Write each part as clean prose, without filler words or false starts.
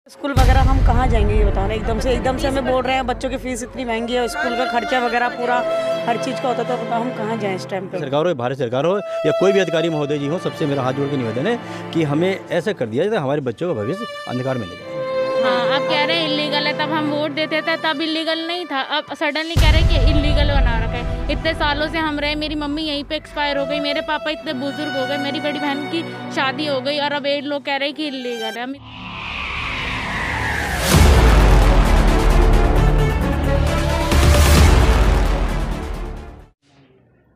School वगैरह हम कहाँ जाएंगे ये बताओ ना। एकदम से हमें बोल रहे हैं बच्चों की फीस इतनी महंगी है, स्कूल का खर्चा वगैरह पूरा हर चीज़ का होता, तो बताओ हम कहाँ जाएं इस टाइम पे। सरकार हो, भारत सरकार हो या कोई भी अधिकारी महोदय जी हो, सबसे मेरा हाथ जोड़ के निवेदन है कि हमें ऐसा कर दिया जाए हमारे बच्चों का भविष्य अंधकार में ले जाए। हाँ, अब कह रहे हैं इलीगल है, तब हम वोट देते थे तब इलीगल नहीं था, अब सडनली कह रहे हैं कि इलीगल बना रखा है। इतने सालों से हम रहे, मेरी मम्मी यहीं पे एक्सपायर हो गई, मेरे पापा इतने बुजुर्ग हो गए, मेरी बड़ी बहन की शादी हो गई और अब ये लोग कह रहे हैं कि इलीगल है।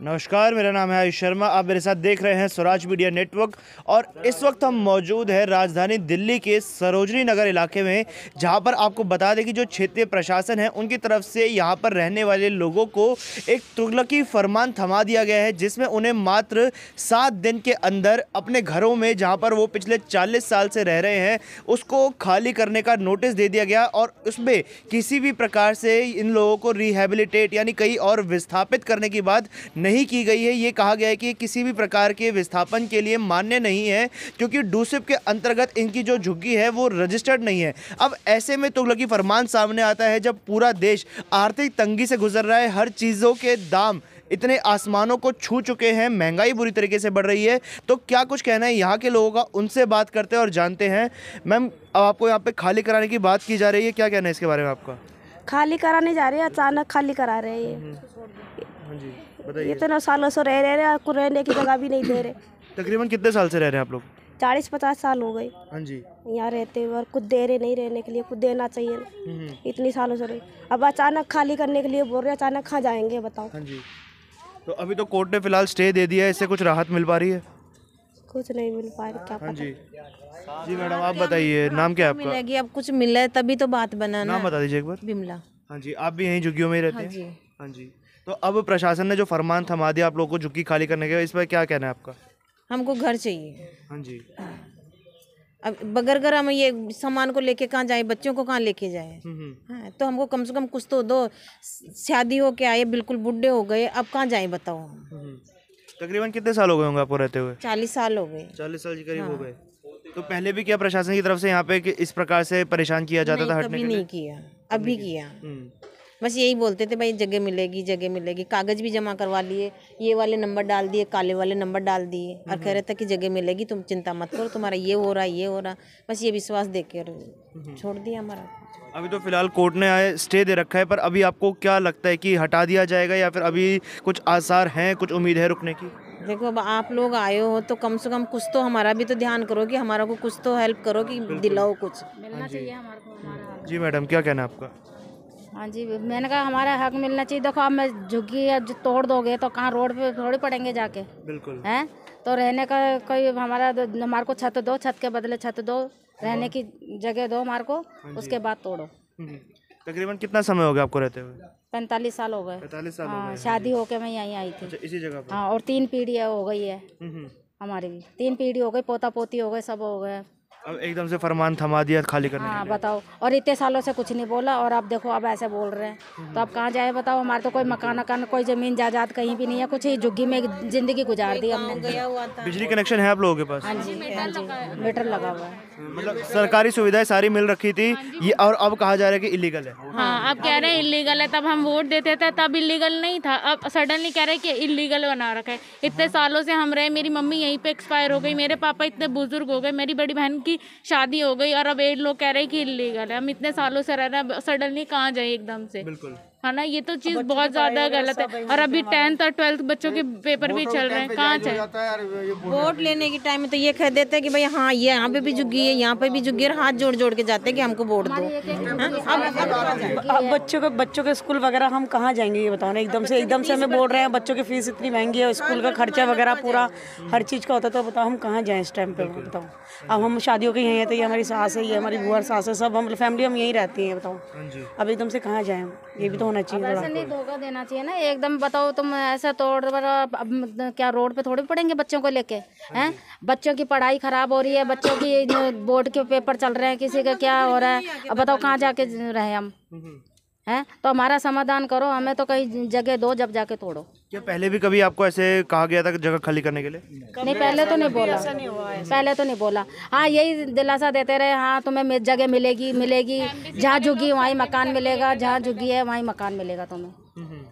नमस्कार, मेरा नाम है आयुष शर्मा। आप मेरे साथ देख रहे हैं स्वराज मीडिया नेटवर्क और इस वक्त हम मौजूद हैं राजधानी दिल्ली के सरोजनी नगर इलाके में, जहां पर आपको बता दें कि जो क्षेत्रीय प्रशासन है उनकी तरफ से यहां पर रहने वाले लोगों को एक तुगलकी फरमान थमा दिया गया है, जिसमें उन्हें मात्र 7 दिन के अंदर अपने घरों में, जहां पर वो पिछले 40 साल से रह रहे हैं, उसको खाली करने का नोटिस दे दिया गया और उसमें किसी भी प्रकार से इन लोगों को रिहेबिलिटेट यानी कहीं और विस्थापित करने की बात नहीं की गई है। ये कहा गया है कि किसी भी प्रकार के विस्थापन के लिए मान्य नहीं है, क्योंकि डूसिप के अंतर्गत इनकी जो झुग्गी है वो रजिस्टर्ड नहीं है। अब ऐसे में तुगलकी फरमान सामने आता है जब पूरा देश आर्थिक तंगी से गुजर रहा है, हर चीज़ों के दाम इतने आसमानों को छू चुके हैं, महंगाई बुरी तरीके से बढ़ रही है। तो क्या कुछ कहना है यहाँ के लोगों का, उनसे बात करते हैं और जानते हैं। मैम, अब आपको यहाँ पे खाली कराने की बात की जा रही है, क्या कहना है इसके बारे में आपका? खाली कराने जा रहे हैं, अचानक खाली करा रहे हैं। हाँ जी, बताइए। इतने सालों से रह रहे हैं, आपको रहने की जगह भी नहीं दे रहे। तकरीबन कितने साल से रह रहे हैं आप लोग? 40-50 साल हो गए हाँ जी। यहाँ रहते हुए, और कुछ दे रहे नहीं रहने के लिए, कुछ देना चाहिए ना। इतनी सालों से रहे, अब अचानक खाली करने के लिए बोल रहे हैं, अचानक कहाँ जाएंगे बताओ। हाँ जी। तो अभी तो कोर्ट ने फिलहाल स्टे दे दिया है, इससे कुछ राहत मिल पा रही है? कुछ नहीं मिल पा रही, क्या हाँ पता। जी। जी मैडम, आप बताइए, नाम क्या है आपका? मिलेगी, अब कुछ मिला है तभी तो बात बना ना। नाम बता दीजिए एक बार। बिमला। हाँ जी, आप भी यहीं झुग्गियों में ही रहते हाँ हैं? जी। हाँ जी। तो अब प्रशासन ने जो फरमान थमा दिया आप लोगों को झुग्गी खाली करने के, इस पर क्या कहना है आपका? हमको घर चाहिए। हाँ जी। अब बगैर घर हम ये सामान को लेके कहाँ जाए, बच्चों को कहाँ लेके जाए। हाँ, तो हमको कम से कम कुछ तो दो। शादी हो के आए, बिल्कुल बुढ़े हो गए, अब कहाँ जाए बताओ हम। तकरीबन कितने साल हो गए होंगे आपको रहते हुए? 40 साल हो गए। 40 साल के करीब हो गए। तो पहले भी क्या प्रशासन की तरफ से यहाँ पे इस प्रकार से परेशान किया जाता था हटने कभी के लिए? नहीं किया, अभी किया। बस यही बोलते थे भाई जगह मिलेगी, जगह मिलेगी। कागज भी जमा करवा लिए, ये वाले नंबर डाल दिए, काले वाले नंबर डाल दिए, और कह रहे थे कि जगह मिलेगी, तुम चिंता मत करो, तुम्हारा ये हो रहा, ये हो रहा। बस ये विश्वास देकर छोड़ दिया हमारा। अभी तो फिलहाल कोर्ट ने स्टे दे रखा है, पर अभी आपको क्या लगता है कि हटा दिया जाएगा या फिर अभी कुछ आसार हैं, कुछ उम्मीद है रुकने की? देखो, अब आप लोग आए हो तो कम से कम कुछ तो हमारा भी तो ध्यान करो, कि हमारा को कुछ तो हेल्प करो, कि दिलाओ कुछ। मिलना चाहिए हमारे को हमारा। जी मैडम, क्या कहना है आपका? हाँ जी, मैंने कहा हमारा हक मिलना चाहिए। देखो, अब मैं झुग्गी अब जो तोड़ दोगे तो कहाँ रोड पे थोड़ी पड़ेंगे जाके। बिल्कुल। हैं तो रहने का कोई हमारे को छत दो, छत के बदले छत दो, रहने की जगह दो हमारे को, उसके बाद तोड़ो। तकरीबन कितना समय हो गया आपको रहते हुए? 45 साल हो गए। 45 साल हो हाँ, गए। शादी होके मैं यहीं आई थी। अच्छा, इसी जगह पर? हाँ, और 3 पीढ़ी हो गई है हमारी भी। 3 पीढ़ी हो गई, पोता पोती हो गए, सब हो गए। अब एकदम से फरमान थमा दिया खाली करने हाँ के लिए। बताओ, और इतने सालों से कुछ नहीं बोला, और अब देखो अब ऐसे बोल रहे हैं, तो अब कहाँ जाए बताओ। हमारे तो कोई मकान वकान, कोई जमीन जायदाद कहीं भी नहीं है, कुछ ही झुग्गी में जिंदगी गुजार दी हमने। गया हुआ था। बिजली कनेक्शन है आप लोगों के पास? हाँ जी, हाँ जी, मीटर लगा हुआ है। मतलब सरकारी सुविधाएं सारी मिल रखी थी ये, और अब कहा जा रहा है कि इलीगल है। हाँ, अब कह रहे हैं इलीगल है, तब हम वोट देते थे तब इलीगल नहीं था, अब सडनली कह रहे हैं कि इलीगल बना रखा है। इतने सालों से हम रहे, मेरी मम्मी यहीं पे एक्सपायर हो गई, मेरे पापा इतने बुजुर्ग हो गए, मेरी बड़ी बहन की शादी हो गई, और अब ये लोग कह रहे हैं कि इलीगल है। हम इतने सालों से रह रहे हैं, सडनली कहाँ जाए एकदम से। बिल्कुल है ना, ये तो चीज़ बहुत ज़्यादा गलत है। और अभी 10th और 12th बच्चों के पेपर भी चल रहे हैं, कहाँ जाए। वोट लेने के टाइम में तो ये कह देते हैं कि भाई हाँ, ये यहाँ पे भी झुग्गी है, यहाँ पे भी झुग्गी है, हाथ जोड़ जोड़ के जाते हैं कि हमको वोट दो। अब बच्चों के स्कूल वगैरह हम कहाँ जाएंगे ये बताओ ना। एकदम से हमें बोल रहे हैं बच्चों की फीस इतनी महंगी है, स्कूल का खर्चा वगैरह पूरा हर चीज़ का होता, तो बताओ हम कहाँ जाएं इस टाइम पे बताओ। अब हम शादियों के यहीं हैं, तो ये हमारी सास है, ये हमारी बुआ सास है, सब हम फैमिली हम यहीं रहती हैं बताओ। अब एकदम से कहाँ जाएं, ये भी तो होना चाहिए। ऐसे नहीं धोखा देना चाहिए ना एकदम। बताओ तुम ऐसा तोड़, अब क्या रोड पे थोड़ी पड़ेंगे बच्चों को लेके? हैं, बच्चों की पढ़ाई खराब हो रही है, बच्चों की बोर्ड के पेपर चल रहे हैं, किसी का क्या हो रहा है, अब बताओ कहाँ जाके रहे हम। हैं, तो हमारा समाधान करो, हमें तो कहीं जगह दो, जब जाके तोड़ो। क्या पहले भी कभी आपको ऐसे कहा गया था कि जगह खाली करने के लिए? नहीं, पहले तो नहीं बोला, पहले तो नहीं बोला। हाँ, यही दिलासा देते रहे, हाँ तुम्हें जगह मिलेगी, जहाँ झुग्गी वहीं मकान मिलेगा, जहाँ झुग्गी है वहीं मकान मिलेगा तुम्हें,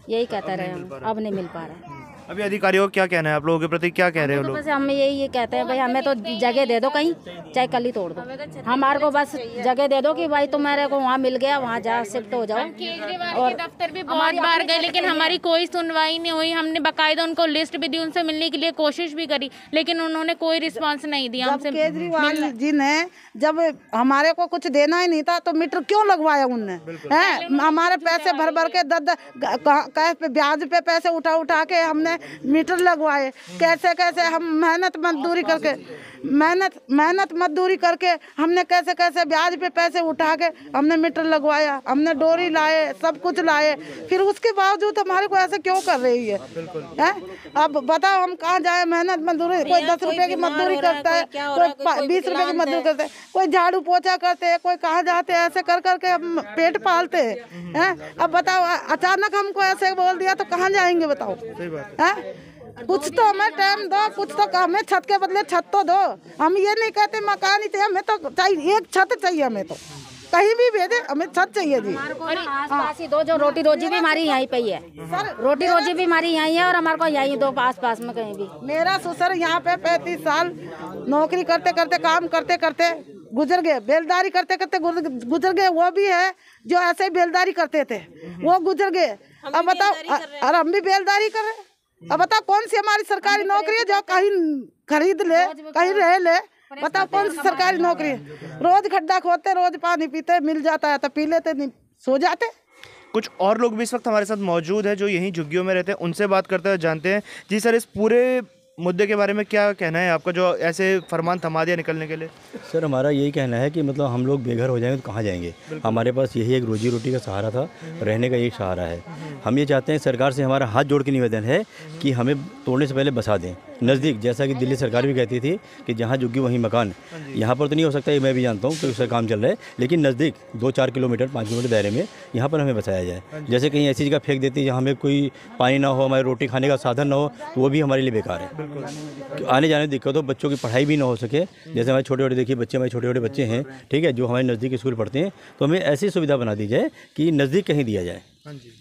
यही कहते रहे हम। अब नहीं मिल पा रहा है। अभी अधिकारियों का क्या कहना है, आप लोगों के प्रति क्या कह रहे हो लोग? बस हम यही कहते हैं भाई, हमें तो जगह दे दो कहीं, चाहे कल ही तोड़ दो, हमारे को बस जगह दे दो कि भाई तुम्हारे को वहाँ मिल गया, वहाँ जा शिफ्ट हो जाओ। केजरीवाल के दफ्तर भी बहुत बार गए, लेकिन हमारी कोई सुनवाई नहीं हुई। हमने बकायदा उनको लिस्ट भी दी, उनसे मिलने के लिए कोशिश भी करी, लेकिन उन्होंने कोई रिस्पांस नहीं दिया हमसे। केजरीवाल जी ने जब हमारे को कुछ देना ही नहीं था तो मीटर क्यों लगवाया उनने? हैं, हमारे पैसे भर भर के कैश पे ब्याज पे पैसे उठा उठा के हमने मीटर लगवाए। कैसे कैसे हम मेहनत मजदूरी करके हमने कैसे कैसे ब्याज पे पैसे उठा के हमने मीटर लगवाया, हमने डोरी लाए, सब कुछ लाए, फिर उसके बावजूद हमारे को ऐसे क्यों कर रही है? अब बताओ हम कहाँ जाए? मेहनत मजदूरी, कोई 10 रुपए की मजदूरी करता है, कोई 20 रुपए की मजदूरी करता है, कोई झाड़ू पोछा करते हैं, कोई कहाँ जाते हैं, ऐसे कर करके हम पेट पालते हैं। अब बताओ अचानक हमको ऐसे बोल दिया तो कहाँ जाएंगे बताओ? कुछ तो हमें टाइम दो, कुछ तो हमें छत के बदले छत तो दो। हम ये नहीं कहते मकान ही चाहिए, हमें तो चाहिए, एक छत चाहिए, हमें तो कहीं भी भेजे, हमें छत चाहिए जी। आस-पास ही दो, जो रोटी रोजी भी हमारी यहीं पे ही है, रोटी रोजी भी हमारी यहीं है, और हमारे को यहीं दो आस-पास में कहीं भी। मेरा ससुर यहाँ पे 35 साल नौकरी करते करते, काम करते करते गुजर गए, बेलदारी करते करते गुजर गए। वो भी है जो ऐसे ही बेलदारी करते थे, वो गुजर गए। अब बताओ, और हम भी बेलदारी कर रहे। अब बताओ कौन सी हमारी सरकारी नौकरी है जो कहीं खरीद ले, कहीं रह ले? बताओ कौन सी सरकारी नौकरी है? रोज खड्डा खोदते, रोज पानी पीते, मिल जाता है तो पी लेते, नहीं सो जाते। कुछ और लोग भी इस वक्त हमारे साथ मौजूद हैं जो यहीं झुग्गियों में रहते हैं, उनसे बात करते हुए जानते हैं। जी सर, इस पूरे मुद्दे के बारे में क्या कहना है आपका, जो ऐसे फरमान थमा दिया निकलने के लिए? सर, हमारा यही कहना है कि मतलब हम लोग बेघर हो जाएंगे तो कहाँ जाएंगे? हमारे पास यही एक रोजी रोटी का सहारा था, रहने का यही सहारा है। हम ये चाहते हैं, सरकार से हमारा हाथ जोड़ के निवेदन है कि हमें तोड़ने से पहले बसा दें नज़दीक, जैसा कि दिल्ली सरकार भी कहती थी कि जहाँ झुग्गी वहीं मकान। यहाँ पर तो नहीं हो सकता, ये मैं भी जानता हूँ कि उसका काम चल रहा है, लेकिन नज़दीक 2-4 किलोमीटर 5 किलोमीटर दायरे में यहाँ पर हमें बसाया जाए। जैसे कहीं ऐसी जगह फेंक देती है जहाँ हमें कोई पानी ना हो, हमारे रोटी खाने का साधन ना हो, तो वो भी हमारे लिए बेकार है। आने जाने दिक्कत हो, बच्चों की पढ़ाई भी ना हो सके। जैसे हमारे छोटे छोटे, देखिए बच्चे, हमारे छोटे छोटे बच्चे हैं, ठीक है, जो हमारे नज़दीक स्कूल पढ़ते हैं, तो हमें ऐसी सुविधा बना दी जाए कि नज़दीक कहीं दिया जाए।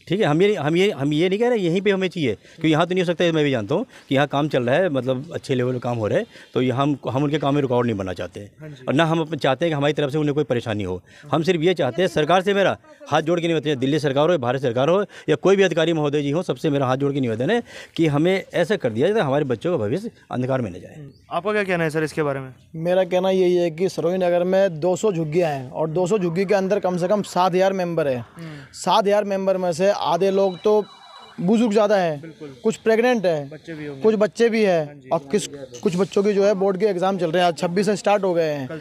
ठीक है, हम ये नहीं कह रहे यहीं पे हमें चाहिए, क्योंकि यहाँ तो नहीं हो सकता है। मैं भी जानता हूँ कि यहाँ काम चल रहा है, मतलब अच्छे लेवल पे काम हो रहा है, तो यहाँ हम उनके काम में रुकावट नहीं बनना चाहते, और ना हम चाहते हैं कि हमारी तरफ से उन्हें कोई परेशानी हो। हम सिर्फ ये चाहते हैं, सरकार से मेरा हाथ जोड़ के निवेदन है, दिल्ली सरकार हो, भारत सरकार हो, या कोई भी अधिकारी महोदय जी हो, सबसे मेरा हाथ जोड़ के निवेदन है कि हमें ऐसा कर दिया जाए हमारे बच्चों का भविष्य अंधकार में न जाए। आपका क्या कहना है सर इसके बारे में? मेरा कहना यही है कि सरोजनी नगर में 200 झुग्गियाँ हैं, और 200 झुग्गी के अंदर कम से कम 7000 मेंबर है। 7000 मेंबर में से आधे लोग तो बुजुर्ग ज़्यादा है, कुछ प्रेग्नेंट है, कुछ बच्चे भी है, और कुछ बच्चों की जो है बोर्ड के एग्ज़ाम चल रहे हैं, आज 26 से स्टार्ट हो गए हैं।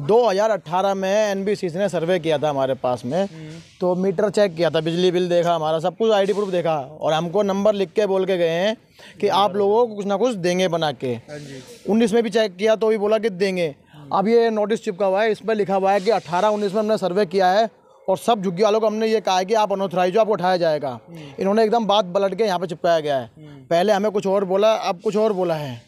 2018 में एनबीसीसी ने सर्वे किया था हमारे पास में, तो मीटर चेक किया था, बिजली बिल देखा, हमारा सब कुछ ID प्रूफ देखा, और हमको नंबर लिख के बोल के गए हैं कि आप लोगों को कुछ ना कुछ देंगे बना के। 19 में भी चेक किया तो भी बोला कि देंगे। अब ये नोटिस चिपका हुआ है, इसमें लिखा हुआ है कि 18-19 में हमने सर्वे किया है, और सब झुग्गी वालों को हमने ये कहा है कि आप अनऑथराइज हो, आपको उठाया जाएगा। इन्होंने एकदम बात पलट के यहाँ पे चिपकाया गया है। पहले हमें कुछ और बोला, अब कुछ और बोला है,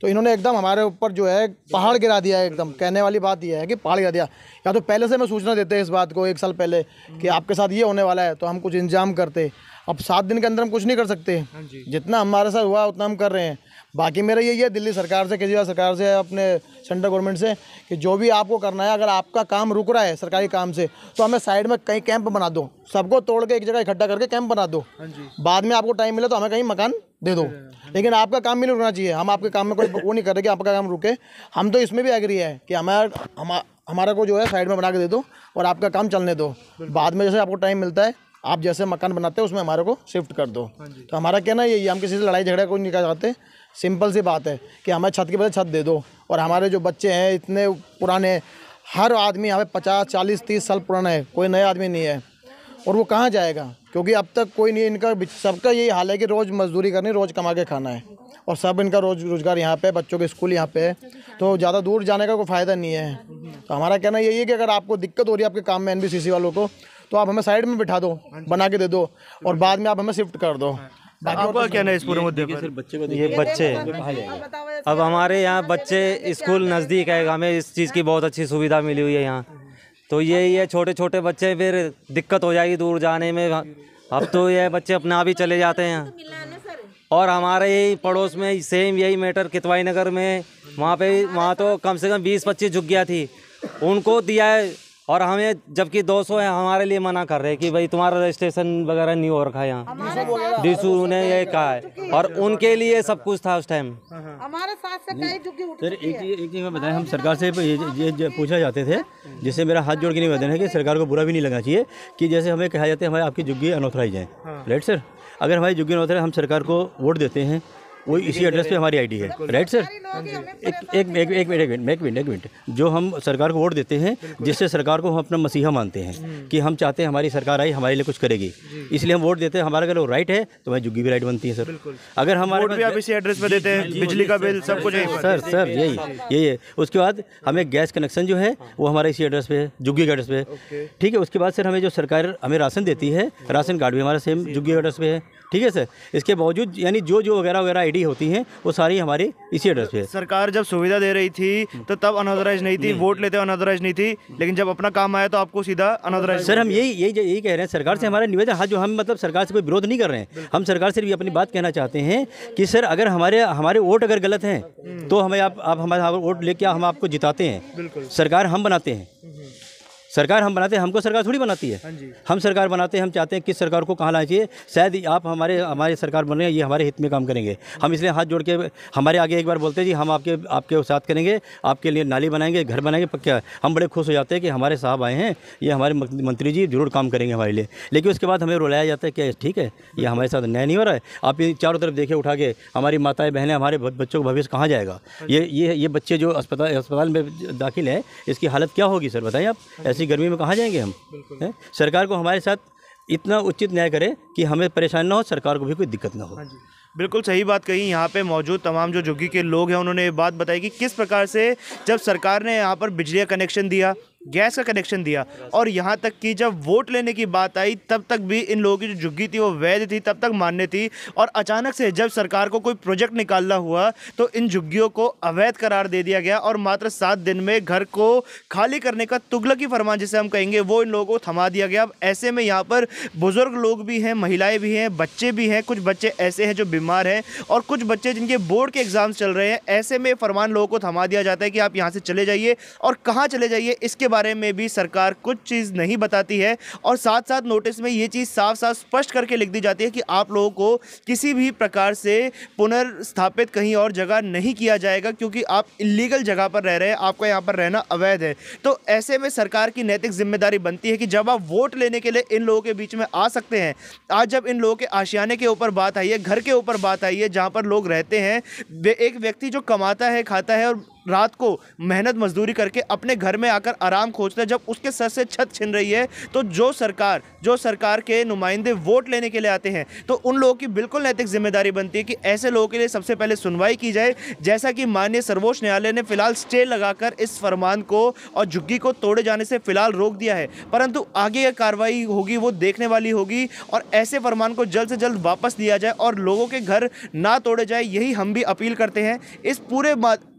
तो इन्होंने एकदम हमारे ऊपर जो है पहाड़ गिरा दिया है। एकदम कहने वाली बात यह है कि पहाड़ गिरा दिया। या तो पहले से हमें सूचना देते हैं इस बात को 1 साल पहले कि आपके साथ ये होने वाला है, तो हम कुछ इंतजाम करते। अब 7 दिन के अंदर हम कुछ नहीं कर सकते, जितना हमारे साथ हुआ उतना हम कर रहे हैं। बाकी मेरा यही है दिल्ली सरकार से, केजरीवाल सरकार से, अपने सेंट्रल गवर्नमेंट से, कि जो भी आपको करना है, अगर आपका काम रुक रहा है सरकारी काम से, तो हमें साइड में कहीं कैंप बना दो, सबको तोड़ के एक जगह इकट्ठा करके कैंप बना दो। बाद में आपको टाइम मिले तो हमें कहीं मकान दे दो, लेकिन आपका काम भी नहीं रुकना चाहिए। हम आपके काम में कोई वो नहीं कर रहे कि आपका काम रुके। हम तो इसमें भी एग्री है कि हमारा को जो है साइड में बना के दे दो और आपका काम चलने दो। बाद में जैसे आपको टाइम मिलता है, आप जैसे मकान बनाते हैं उसमें हमारे को शिफ्ट कर दो। तो हमारा कहना यही है, हम किसी से लड़ाई झगड़ा कोई नहीं कर चाहते। सिंपल सी बात है कि हमें छत के बदले छत दे दो। और हमारे जो बच्चे हैं इतने पुराने, हर आदमी हमें 50, 40, 30 साल पुराना है, कोई नया आदमी नहीं है। और वो कहाँ जाएगा, क्योंकि अब तक कोई नहीं, इनका सबका यही हाल है कि रोज़ मजदूरी करनी, रोज़ कमा के खाना है, और सब इनका रोज़गार यहाँ पे, बच्चों के स्कूल यहाँ पे है, तो ज़्यादा दूर जाने का कोई फ़ायदा नहीं है। तो हमारा कहना यही है कि अगर आपको दिक्कत हो रही है आपके काम में एनबीसीसी वालों को, तो आप हमें साइड में बिठा दो, बना के दे दो, और बाद में आप हमें शिफ्ट कर दो। आपका क्या है इस पूरे मुद्दे पर? ये बच्चे अब हमारे यहाँ बच्चे स्कूल नज़दीक है, हमें इस चीज़ की बहुत अच्छी सुविधा मिली हुई है यहाँ। तो ये छोटे छोटे बच्चे फिर दिक्कत हो जाएगी दूर जाने में। अब तो ये बच्चे अपने आप ही चले जाते हैं। और हमारे यही पड़ोस में सेम यही मैटर कितवाई नगर में, वहाँ तो कम से कम 20-25 झुग्गियाँ थी, उनको दिया है। और हमें जबकि 200 है, हमारे लिए मना कर रहे हैं कि भाई तुम्हारा रजिस्ट्रेशन वगैरह नहीं हो रखा है यहाँ। डीसू ने ये कहा है, और उनके लिए सब कुछ था उस टाइम। हमारे साथ से कई झुग्गी उठ सर एक चीज़ मैं बताएं, हम सरकार से ये पूछना चाहते थे, जिससे मेरा हाथ जोड़ के निवेदन है कि सरकार को बुरा भी नहीं लगना चाहिए कि जैसे हमें कहा जाता है हमारी आपकी झुग्गी अनऑथराइज है, राइट सर। अगर हमारी झुग्गी अनऑथराइज, हम सरकार को वोट देते हैं, वो इसी एड्रेस पे हमारी आईडी है, राइट सर। एक मिनट, जो हम सरकार को वोट देते हैं, जिससे सरकार को हम अपना मसीहा मानते हैं कि हम चाहते हैं हमारी सरकार आई हमारे लिए कुछ करेगी, इसलिए हम वोट देते हैं। हमारा अगर वो राइट है तो हमारी झुग्गी भी राइट बनती है सर। अगर हमारे वोट भी आप इसी एड्रेस पे देते हैं, बिजली का बिल सब कुछ सर यही है। उसके बाद हमें गैस कनेक्शन जो है वो हमारे इसी एड्रेस पे है, झुग्गी के एड्रेस पे, ठीक है। उसके बाद सर हमें जो सरकार हमें राशन देती है, राशन कार्ड भी हमारा सेम झुग्गी एड्रेस पे है, ठीक है सर। इसके बावजूद यानी जो वगैरह आईडी होती हैं वो सारी हमारे इसी एड्रेस पे है। सरकार जब सुविधा दे रही थी तो तब अनऑथराइज नहीं थी, वोट लेते अनऑथराइज नहीं थी, लेकिन जब अपना काम आया तो आपको सीधा अनऑथराइज। सर हम यही कह रहे हैं सरकार से, हमारा निवेदन हाथ जो हम मतलब सरकार से कोई विरोध नहीं कर रहे हैं, हम सरकार से भी अपनी बात कहना चाहते हैं कि सर अगर हमारे वोट अगर गलत हैं तो हमें आप हमारे वोट लेके हम आपको जिताते हैं। सरकार हम बनाते हैं, सरकार हम बनाते हैं, हमको सरकार थोड़ी बनाती है। हम सरकार बनाते हैं, हम चाहते हैं किस सरकार को कहाँ लाना चाहिए। शायद आप हमारे सरकार बन रहे हैं, ये हमारे हित में काम करेंगे। हम इसलिए हाथ जोड़ के हमारे आगे एक बार बोलते हैं जी हम आपके साथ करेंगे, आपके लिए नाली बनाएंगे, घर बनाएंगे, पक्का। हम बड़े खुश हो जाते हैं कि हमारे साहब आए हैं, ये हमारे मंत्री जी जरूर काम करेंगे हमारे लिए। लेकिन उसके बाद हमें रुलाया जाता है कि ठीक है ये हमारे साथ न्याय नहीं हो रहा है। आप ये चारों तरफ देखे उठा के, हमारी माताएं बहनें, हमारे बच्चों का भविष्य कहाँ जाएगा। ये बच्चे जो अस्पताल में दाखिल हैं, इसकी हालत क्या होगी सर बताइए आप। ऐसी गर्मी में कहाँ जाएंगे हम। सरकार को हमारे साथ इतना उचित न्याय करे कि हमें परेशानी ना हो, सरकार को भी कोई दिक्कत ना हो। बिल्कुल सही बात कही। यहाँ पे मौजूद तमाम जो झुग्गी के लोग हैं उन्होंने ये बात बताई कि किस प्रकार से जब सरकार ने यहाँ पर बिजली का कनेक्शन दिया, गैस का कनेक्शन दिया, और यहाँ तक कि जब वोट लेने की बात आई तब तक भी इन लोगों की जो झुग्गी थी वो वैध थी, तब तक मान्य थी। और अचानक से जब सरकार को कोई प्रोजेक्ट निकालना हुआ तो इन झुग्गियों को अवैध करार दे दिया गया और मात्र 7 दिन में घर को खाली करने का तुगलकी फरमान जिसे हम कहेंगे वो इन लोगों को थमा दिया गया। अब ऐसे में यहाँ पर बुजुर्ग लोग भी हैं, महिलाएँ भी हैं, बच्चे भी हैं, कुछ बच्चे ऐसे हैं जो बीमार हैं और कुछ बच्चे जिनके बोर्ड के एग्जाम्स चल रहे हैं। ऐसे में फरमान लोगों को थमा दिया जाता है कि आप यहाँ से चले जाइए, और कहाँ चले जाइए इसके बारे में भी सरकार कुछ चीज़ नहीं बताती है। और साथ साथ नोटिस में ये चीज़ साफ साफ स्पष्ट करके लिख दी जाती है कि आप लोगों को किसी भी प्रकार से पुनर्स्थापित कहीं और जगह नहीं किया जाएगा, क्योंकि आप इलीगल जगह पर रह रहे हैं, आपका यहाँ पर रहना अवैध है। तो ऐसे में सरकार की नैतिक जिम्मेदारी बनती है कि जब आप वोट लेने के लिए इन लोगों के बीच में आ सकते हैं, आज जब इन लोगों के आशियाने के ऊपर बात आई है, घर के ऊपर बात आई है, जहाँ पर लोग रहते हैं, एक व्यक्ति जो कमाता है, खाता है और रात को मेहनत मजदूरी करके अपने घर में आकर आराम खोजता है, जब उसके सर से छत छिन रही है, तो जो सरकार के नुमाइंदे वोट लेने के लिए आते हैं, तो उन लोगों की बिल्कुल नैतिक जिम्मेदारी बनती है कि ऐसे लोगों के लिए सबसे पहले सुनवाई की जाए। जैसा कि माननीय सर्वोच्च न्यायालय ने फिलहाल स्टे लगाकर इस फरमान को और झुग्गी को तोड़े जाने से फिलहाल रोक दिया है, परंतु आगे क्या कार्रवाई होगी वो देखने वाली होगी, और ऐसे फरमान को जल्द से जल्द वापस लिया जाए और लोगों के घर ना तोड़े जाए, यही हम भी अपील करते हैं।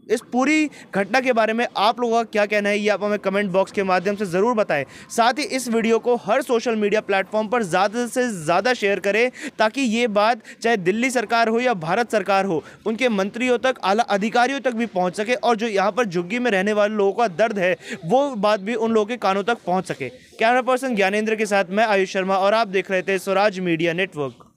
इस पूरी घटना के बारे में आप लोगों का क्या कहना है ये आप हमें कमेंट बॉक्स के माध्यम से ज़रूर बताएं। साथ ही इस वीडियो को हर सोशल मीडिया प्लेटफॉर्म पर ज़्यादा से ज़्यादा शेयर करें, ताकि ये बात चाहे दिल्ली सरकार हो या भारत सरकार हो, उनके मंत्रियों तक, आला अधिकारियों तक भी पहुंच सके, और जो यहाँ पर झुग्गी में रहने वाले लोगों का दर्द है वो बात भी उन लोगों के कानों तक पहुँच सके। कैमरा पर्सन ज्ञानेंद्र के साथ मैं आयुष शर्मा, और आप देख रहे थे स्वराज मीडिया नेटवर्क।